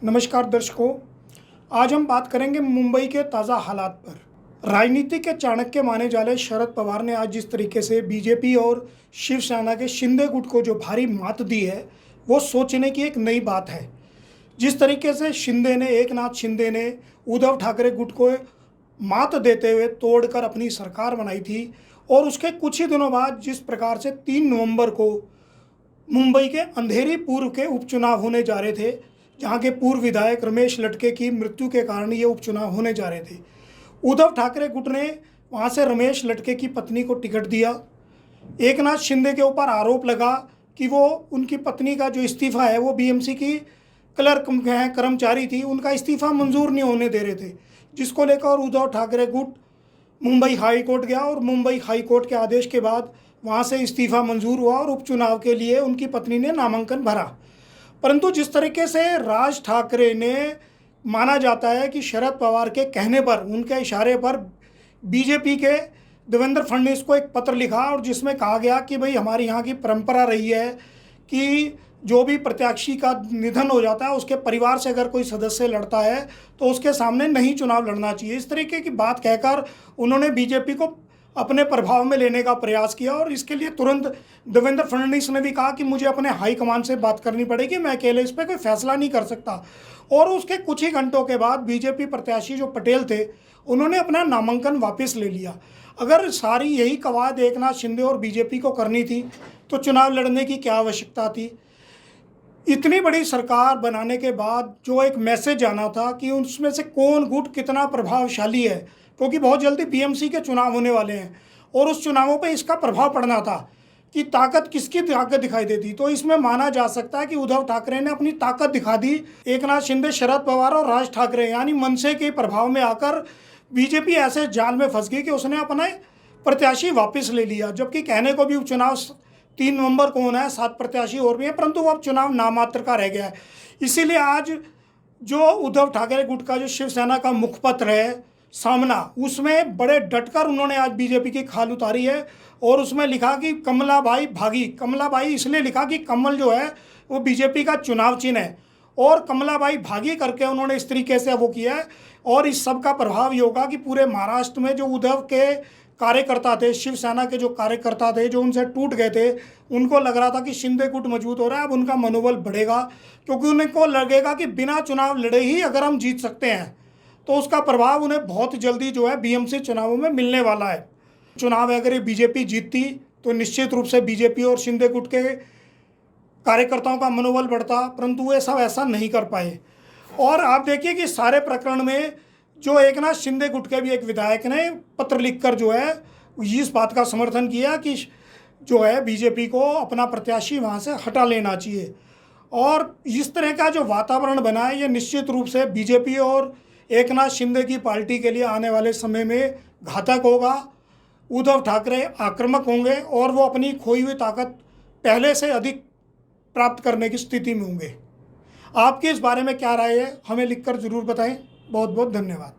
नमस्कार दर्शकों, आज हम बात करेंगे मुंबई के ताज़ा हालात पर। राजनीति के चाणक्य माने जाने शरद पवार ने आज जिस तरीके से बीजेपी और शिवसेना के शिंदे गुट को जो भारी मात दी है, वो सोचने की एक नई बात है। जिस तरीके से एकनाथ शिंदे ने उद्धव ठाकरे गुट को मात देते हुए तोड़कर अपनी सरकार बनाई थी, और उसके कुछ ही दिनों बाद जिस प्रकार से 3 नवंबर को मुंबई के अंधेरी पूर्व के उपचुनाव होने जा रहे थे, जहां के पूर्व विधायक रमेश लटके की मृत्यु के कारण ये उपचुनाव होने जा रहे थे। उद्धव ठाकरे गुट ने वहां से रमेश लटके की पत्नी को टिकट दिया। एकनाथ शिंदे के ऊपर आरोप लगा कि वो उनकी पत्नी का जो इस्तीफा है, वो बीएमसी की क्लर्क कर्मचारी थी, उनका इस्तीफा मंजूर नहीं होने दे रहे थे, जिसको लेकर उद्धव ठाकरे गुट मुंबई हाई कोर्ट गया और मुंबई हाई कोर्ट के आदेश के बाद वहाँ से इस्तीफा मंजूर हुआ और उपचुनाव के लिए उनकी पत्नी ने नामांकन भरा। परंतु जिस तरीके से राज ठाकरे ने, माना जाता है कि शरद पवार के कहने पर, उनके इशारे पर बीजेपी के देवेंद्र फडणवीस को एक पत्र लिखा, और जिसमें कहा गया कि भाई हमारे यहाँ की परंपरा रही है कि जो भी प्रत्याशी का निधन हो जाता है, उसके परिवार से अगर कोई सदस्य लड़ता है तो उसके सामने नहीं चुनाव लड़ना चाहिए। इस तरीके की बात कहकर उन्होंने बीजेपी को अपने प्रभाव में लेने का प्रयास किया, और इसके लिए तुरंत देवेंद्र फडणवीस ने भी कहा कि मुझे अपने हाईकमान से बात करनी पड़ेगी, मैं अकेले इस पर कोई फैसला नहीं कर सकता। और उसके कुछ ही घंटों के बाद बीजेपी प्रत्याशी जो पटेल थे, उन्होंने अपना नामांकन वापस ले लिया। अगर सारी यही कवायद एकनाथ शिंदे और बीजेपी को करनी थी तो चुनाव लड़ने की क्या आवश्यकता थी। इतनी बड़ी सरकार बनाने के बाद जो एक मैसेज आना था कि उसमें से कौन गुट कितना प्रभावशाली है, क्योंकि बहुत जल्दी बीएमसी के चुनाव होने वाले हैं और उस चुनावों पे इसका प्रभाव पड़ना था कि ताकत किसकी ताकत दिखाई देती। तो इसमें माना जा सकता है कि उद्धव ठाकरे ने अपनी ताकत दिखा दी। एकनाथ शिंदे, शरद पवार और राज ठाकरे यानी मनसे के प्रभाव में आकर बीजेपी ऐसे जाल में फंस गई कि उसने अपने प्रत्याशी वापस ले लिया। जबकि कहने को भी उपचुनाव 3 नवंबर को होना है, 7 प्रत्याशी और भी हैं, परंतु वो अब चुनाव नामात्र का रह गया है। इसीलिए आज जो उद्धव ठाकरे गुट का जो शिवसेना का मुखपत्र है सामना, उसमें बड़े डटकर उन्होंने आज बीजेपी की खाल उतारी है, और उसमें लिखा कि कमलाबाई भागी। कमलाबाई इसलिए लिखा कि कमल जो है वो बीजेपी का चुनाव चिन्ह है, और कमलाबाई भागी करके उन्होंने इस तरीके से वो किया है। और इस सब का प्रभाव ये होगा कि पूरे महाराष्ट्र में जो उद्धव के कार्यकर्ता थे, शिवसेना के जो कार्यकर्ता थे, जो उनसे टूट गए थे, उनको लग रहा था कि शिंदे गुट मजबूत हो रहा है, अब उनका मनोबल बढ़ेगा, क्योंकि उनको लगेगा कि बिना चुनाव लड़े ही अगर हम जीत सकते हैं तो उसका प्रभाव उन्हें बहुत जल्दी जो है बीएमसी चुनावों में मिलने वाला है। चुनाव अगर ये बीजेपी जीतती तो निश्चित रूप से बीजेपी और शिंदे गुट के कार्यकर्ताओं का मनोबल बढ़ता, परंतु वे सब ऐसा नहीं कर पाए। और आप देखिए कि सारे प्रकरण में जो एकनाथ शिंदे गुट के भी एक विधायक ने पत्र लिखकर जो है इस बात का समर्थन किया कि जो है बीजेपी को अपना प्रत्याशी वहाँ से हटा लेना चाहिए। और इस तरह का जो वातावरण बना है, ये निश्चित रूप से बीजेपी और एकनाथ शिंदे की पार्टी के लिए आने वाले समय में घातक होगा। उद्धव ठाकरे आक्रामक होंगे और वो अपनी खोई हुई ताकत पहले से अधिक प्राप्त करने की स्थिति में होंगे। आपकी इस बारे में क्या राय है, हमें लिखकर ज़रूर बताएं। बहुत बहुत धन्यवाद।